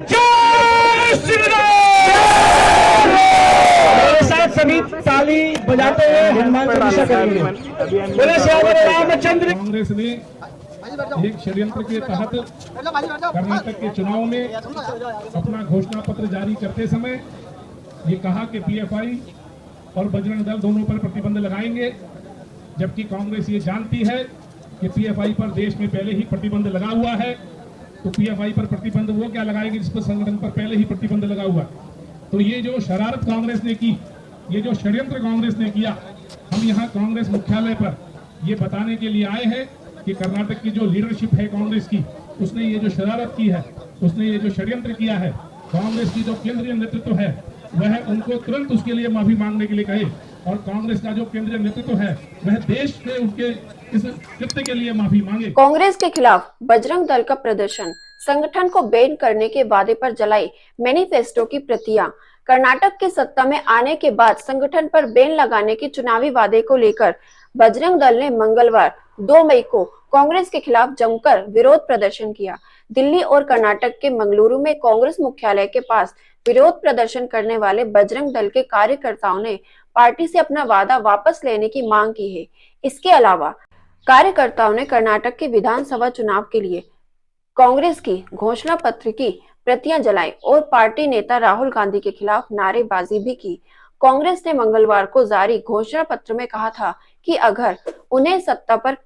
जय श्री राम। मेरे साथ सभी ताली बजाते हुए हनुमान चालीसा करेंगे। बोले श्याम रामचंद्र। कांग्रेस ने एक षड्यंत्र के तहत कर्नाटक के चुनाव में अपना घोषणा पत्र जारी करते समय ये कहा कि पीएफआई और बजरंग दल दोनों पर प्रतिबंध लगाएंगे, जबकि कांग्रेस ये जानती है कि पीएफआई पर देश में पहले ही प्रतिबंध लगा हुआ है। तो पीएफआई पर प्रतिबंध वो क्या लगाएगी जिस पर संगठन पर पहले ही प्रतिबंध लगा हुआ। तो ये जो शरारत कांग्रेस ने की, ये जो षड्यंत्र कांग्रेस ने किया, हम यहाँ कांग्रेस मुख्यालय पर ये बताने के लिए आए हैं कि कर्नाटक की जो लीडरशिप है कांग्रेस की, उसने ये जो शरारत की है, उसने ये जो षड्यंत्र किया है, कांग्रेस की जो केंद्रीय नेतृत्व है वह उनको तुरंत उसके लिए माफी मांगने के लिए कहे, और कांग्रेस का जो केंद्रीय नेतृत्व है वह देश से उनके इस कृत्य के लिए माफी मांगे। कांग्रेस के खिलाफ बजरंग दल का प्रदर्शन, संगठन को बैन करने के वादे पर जलाई मैनिफेस्टो की प्रतियां, कर्नाटक की सत्ता में आने के बाद संगठन पर बैन लगाने के चुनावी वादे को लेकर बजरंग दल ने मंगलवार 2 मई को कांग्रेस के खिलाफ जमकर विरोध प्रदर्शन किया। दिल्ली और कर्नाटक के मंगलुरु में कांग्रेस मुख्यालय के पास विरोध प्रदर्शन करने वाले बजरंग दल के कार्यकर्ताओं ने पार्टी से अपना वादा वापस लेने की मांग की है। इसके अलावा कार्यकर्ताओं ने कर्नाटक के विधानसभा चुनाव के लिए कांग्रेस की घोषणा पत्र की प्रतियां जलाई और पार्टी नेता राहुल गांधी के खिलाफ नारेबाजी भी की। कांग्रेस ने मंगलवार को जारी घोषणा पत्र में कहा था कि अगर उन्हें सत्ता पर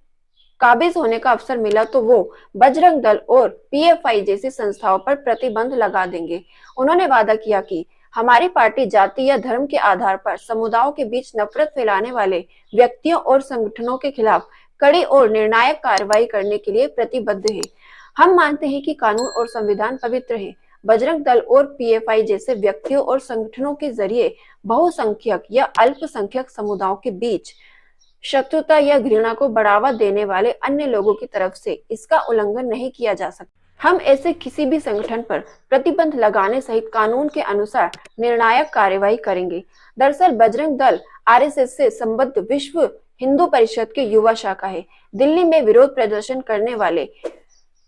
काबिज होने का अवसर मिला तो वो बजरंग दल और पीएफआई जैसी संस्थाओं पर प्रतिबंध लगा देंगे। उन्होंने वादा किया कि हमारी पार्टी जाति या धर्म के आधार पर समुदायों के बीच नफरत फैलाने वाले व्यक्तियों और संगठनों के खिलाफ कड़ी और निर्णायक कार्रवाई करने के लिए प्रतिबद्ध है। हम मानते हैं कि कानून और संविधान पवित्र है। बजरंग दल और पीएफआई जैसे व्यक्तियों और संगठनों के जरिए बहुसंख्यक या अल्पसंख्यक समुदायों के बीच शत्रुता या घृणा को बढ़ावा देने वाले अन्य लोगों की तरफ से इसका उल्लंघन नहीं किया जा सकता। हम ऐसे किसी भी संगठन पर प्रतिबंध लगाने सहित कानून के अनुसार निर्णायक कार्रवाई करेंगे। दरअसल बजरंग दल आरएसएस से संबद्ध विश्व हिंदू परिषद की युवा शाखा है। दिल्ली में विरोध प्रदर्शन करने वाले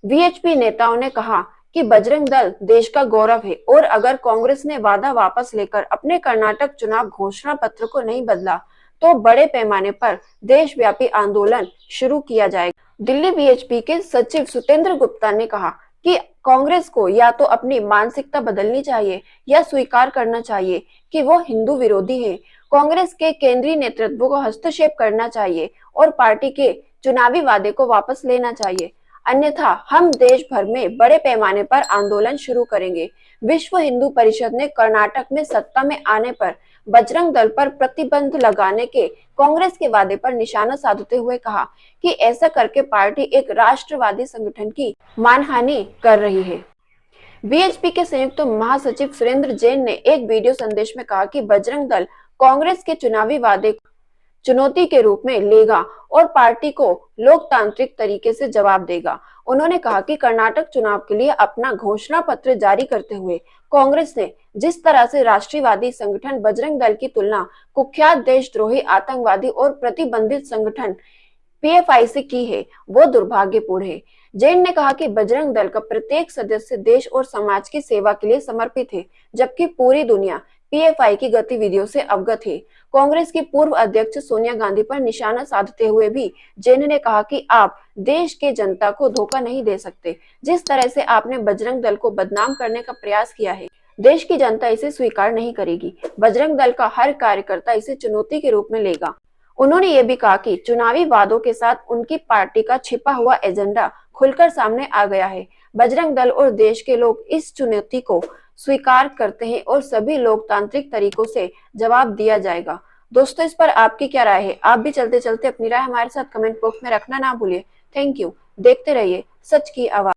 वीएचपी नेताओं ने कहा कि बजरंग दल देश का गौरव है और अगर कांग्रेस ने वादा वापस लेकर अपने कर्नाटक चुनाव घोषणा पत्र को नहीं बदला तो बड़े पैमाने पर देशव्यापी आंदोलन शुरू किया जाएगा। दिल्ली वीएचपी के सचिव सुतेंद्र गुप्ता ने कहा कि कांग्रेस को या तो अपनी मानसिकता बदलनी चाहिए या स्वीकार करना चाहिए कि वो हिंदू विरोधी है। कांग्रेस के केंद्रीय नेतृत्व को हस्तक्षेप करना चाहिए और पार्टी के चुनावी वादे को वापस लेना चाहिए, अन्यथा हम देश भर में बड़े पैमाने पर आंदोलन शुरू करेंगे। विश्व हिंदू परिषद ने कर्नाटक में सत्ता में आने पर बजरंग दल पर प्रतिबंध लगाने के कांग्रेस के वादे पर निशाना साधते हुए कहा कि ऐसा करके पार्टी एक राष्ट्रवादी संगठन की मानहानि कर रही है। वीएचपी के संयुक्त महासचिव सुरेंद्र जैन ने एक वीडियो संदेश में कहा कि बजरंग दल कांग्रेस के चुनावी वादे चुनौती के रूप में लेगा और पार्टी को लोकतांत्रिक तरीके से जवाब देगा। उन्होंने कहा कि कर्नाटक चुनाव के लिए अपना घोषणा पत्र जारी करते हुए कांग्रेस ने जिस तरह से राष्ट्रवादी संगठन बजरंग दल की तुलना कुख्यात देशद्रोही, आतंकवादी और प्रतिबंधित संगठन पीएफआई से की है, वो दुर्भाग्यपूर्ण है। जैन ने कहा कि बजरंग दल का प्रत्येक सदस्य देश और समाज की सेवा के लिए समर्पित है, जबकि पूरी दुनिया पीएफआई की गतिविधियों से अवगत है। कांग्रेस की पूर्व अध्यक्ष सोनिया गांधी पर निशाना साधते हुए भी जैन ने कहा कि आप देश के जनता को धोखा नहीं दे सकते। जिस तरह से आपने बजरंग दल को बदनाम करने का प्रयास किया है, देश की जनता इसे स्वीकार नहीं करेगी। बजरंग दल का हर कार्यकर्ता इसे चुनौती के रूप में लेगा। उन्होंने ये भी कहा कि चुनावी वादों के साथ उनकी पार्टी का छिपा हुआ एजेंडा खुलकर सामने आ गया है। बजरंग दल और देश के लोग इस चुनौती को स्वीकार करते हैं और सभी लोकतांत्रिक तरीकों से जवाब दिया जाएगा। दोस्तों, इस पर आपकी क्या राय है? आप भी चलते चलते अपनी राय हमारे साथ कमेंट बॉक्स में रखना ना भूलिए। Thank you. देखते रहिए सच की आवाज।